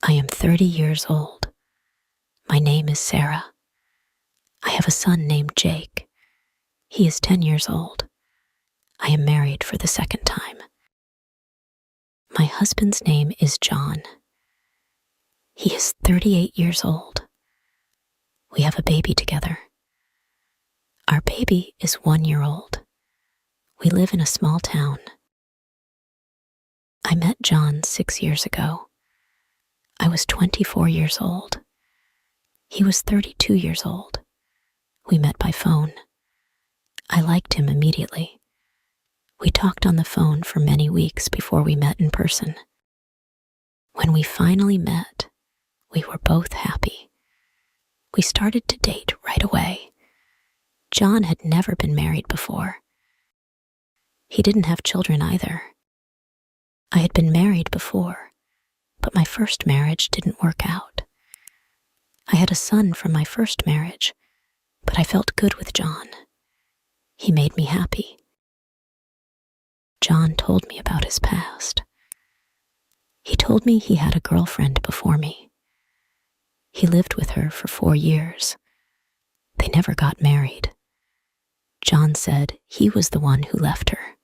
I am 30 years old. My name is Sarah. I have a son named Jake. He is 10 years old. I am married for the second time. My husband's name is John. He is 38 years old. We have a baby together. Our baby is 1 year old. We live in a small town. I met John 6 years ago. I was 24 years old. He was 32 years old. We met by phone. I liked him immediately. We talked on the phone for many weeks before we met in person. When we finally met, we were both happy. We started to date right away. John had never been married before. He didn't have children either. I had been married before, but my first marriage didn't work out. I had a son from my first marriage, but I felt good with John. He made me happy. John told me about his past. He told me he had a girlfriend before me. He lived with her for 4 years. They never got married. John said he was the one who left her.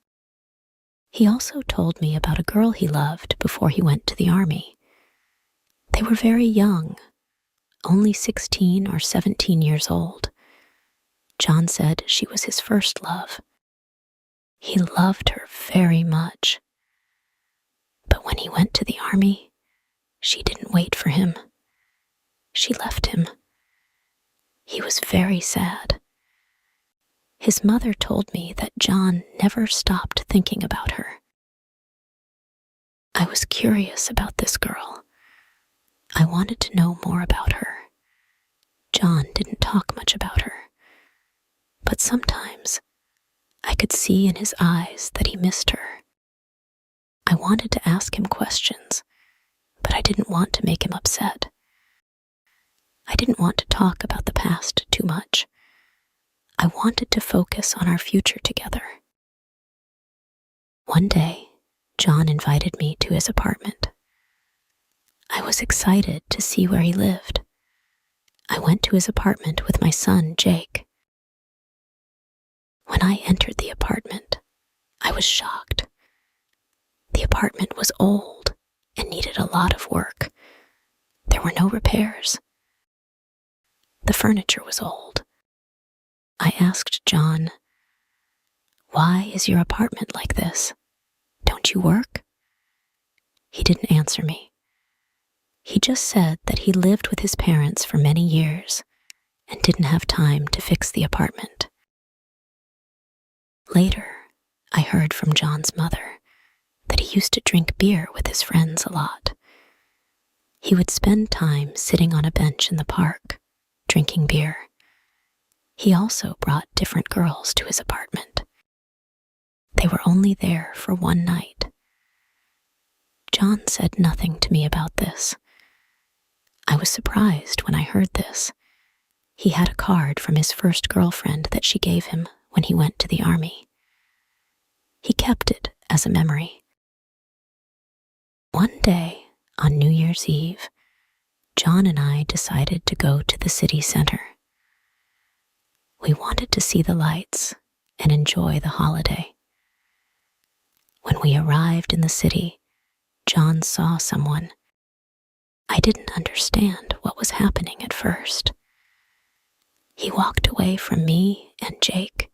He also told me about a girl he loved before he went to the army. They were very young, only 16 or 17 years old. John said she was his first love. He loved her very much. But when he went to the army, she didn't wait for him. She left him. He was very sad. His mother told me that John never stopped thinking about her. I was curious about this girl. I wanted to know more about her. John didn't talk much about her, but sometimes I could see in his eyes that he missed her. I wanted to ask him questions, but I didn't want to make him upset. I didn't want to talk about the past too much. I wanted to focus on our future together. One day, John invited me to his apartment. I was excited to see where he lived. I went to his apartment with my son, Jake. When I entered the apartment, I was shocked. The apartment was old and needed a lot of work. There were no repairs. The furniture was old. I asked John, "Why is your apartment like this? Don't you work?" He didn't answer me. He just said that he lived with his parents for many years and didn't have time to fix the apartment. Later, I heard from John's mother that he used to drink beer with his friends a lot. He would spend time sitting on a bench in the park, drinking beer. He also brought different girls to his apartment. They were only there for one night. John said nothing to me about this. I was surprised when I heard this. He had a card from his first girlfriend that she gave him when he went to the army. He kept it as a memory. One day, on New Year's Eve, John and I decided to go to the city center. We wanted to see the lights and enjoy the holiday. When we arrived in the city, John saw someone. I didn't understand what was happening at first. He walked away from me and Jake.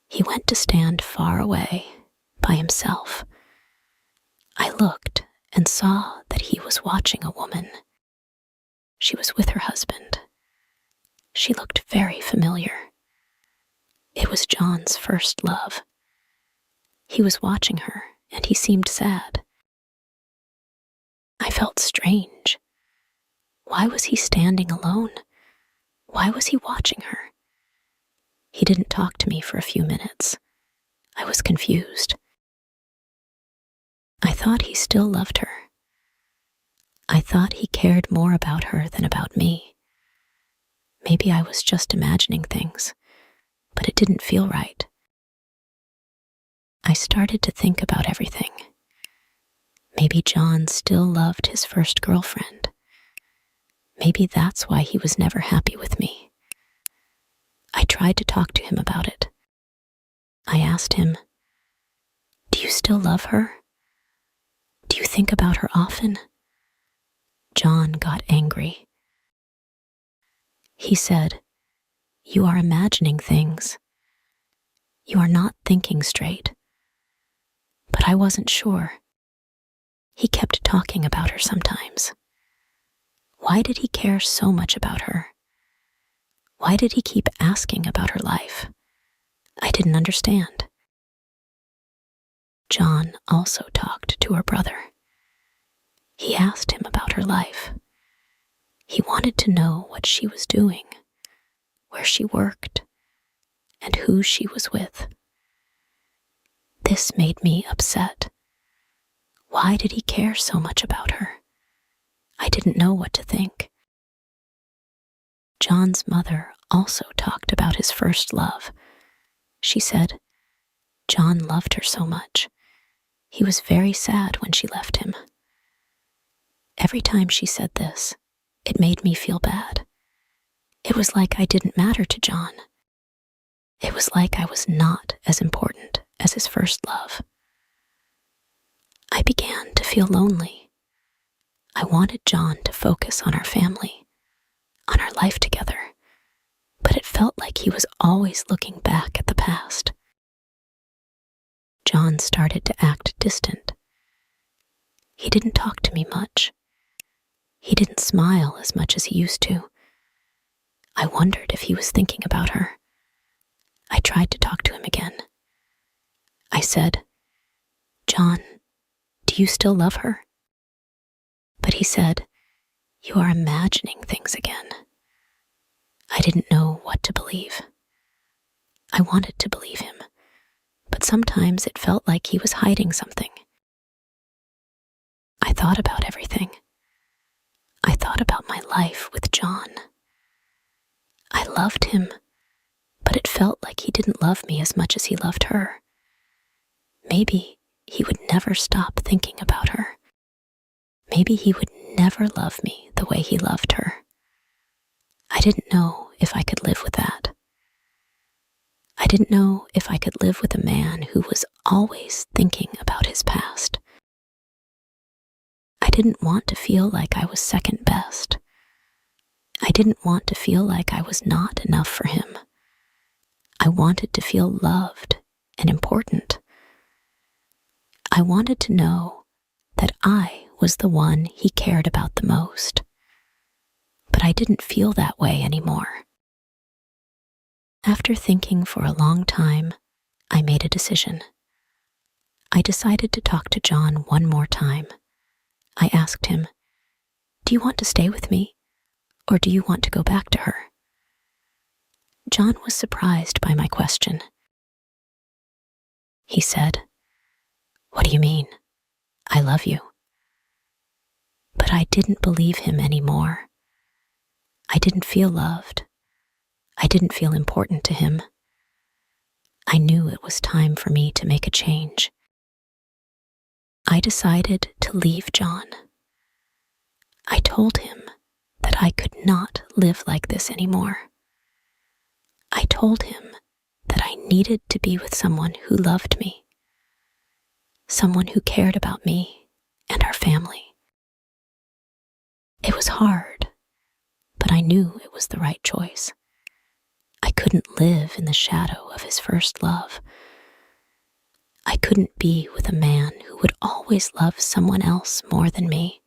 He went to stand far away by himself. I looked and saw that he was watching a woman. She was with her husband. She looked very familiar. It was John's first love. He was watching her, and he seemed sad. I felt strange. Why was he standing alone? Why was he watching her? He didn't talk to me for a few minutes. I was confused. I thought he still loved her. I thought he cared more about her than about me. Maybe I was just imagining things, but it didn't feel right. I started to think about everything. Maybe John still loved his first girlfriend. Maybe that's why he was never happy with me. I tried to talk to him about it. I asked him, "Do you still love her? Do you think about her often?" John got angry. He said, "You are imagining things. You are not thinking straight." But I wasn't sure. He kept talking about her sometimes. Why did he care so much about her? Why did he keep asking about her life? I didn't understand. John also talked to her brother. He asked him about her life. He wanted to know what she was doing, where she worked, and who she was with. This made me upset. Why did he care so much about her? I didn't know what to think. John's mother also talked about his first love. She said, John loved her so much. He was very sad when she left him. Every time she said this, it made me feel bad. It was like I didn't matter to John. It was like I was not as important as his first love. I began to feel lonely. I wanted John to focus on our family, on our life together, but it felt like he was always looking back at the past. John started to act distant. He didn't talk to me much. He didn't smile as much as he used to. I wondered if he was thinking about her. I tried to talk to him again. I said, "John, do you still love her?" But he said, "You are imagining things again." I didn't know what to believe. I wanted to believe him, but sometimes it felt like he was hiding something. I thought about everything. I thought about my life with John. I loved him, but it felt like he didn't love me as much as he loved her. Maybe he would never stop thinking about her. Maybe he would never love me the way he loved her. I didn't know if I could live with that. I didn't know if I could live with a man who was always thinking about his past. I didn't want to feel like I was second best. I didn't want to feel like I was not enough for him. I wanted to feel loved and important. I wanted to know that I was the one he cared about the most. But I didn't feel that way anymore. After thinking for a long time, I made a decision. I decided to talk to John one more time. I asked him, "Do you want to stay with me, or do you want to go back to her?" John was surprised by my question. He said, "What do you mean? I love you." But I didn't believe him anymore. I didn't feel loved. I didn't feel important to him. I knew it was time for me to make a change. I decided to leave John. I told him that I could not live like this anymore. I told him that I needed to be with someone who loved me, someone who cared about me and our family. It was hard, but I knew it was the right choice. I couldn't live in the shadow of his first love. I couldn't be with a man who would always love someone else more than me.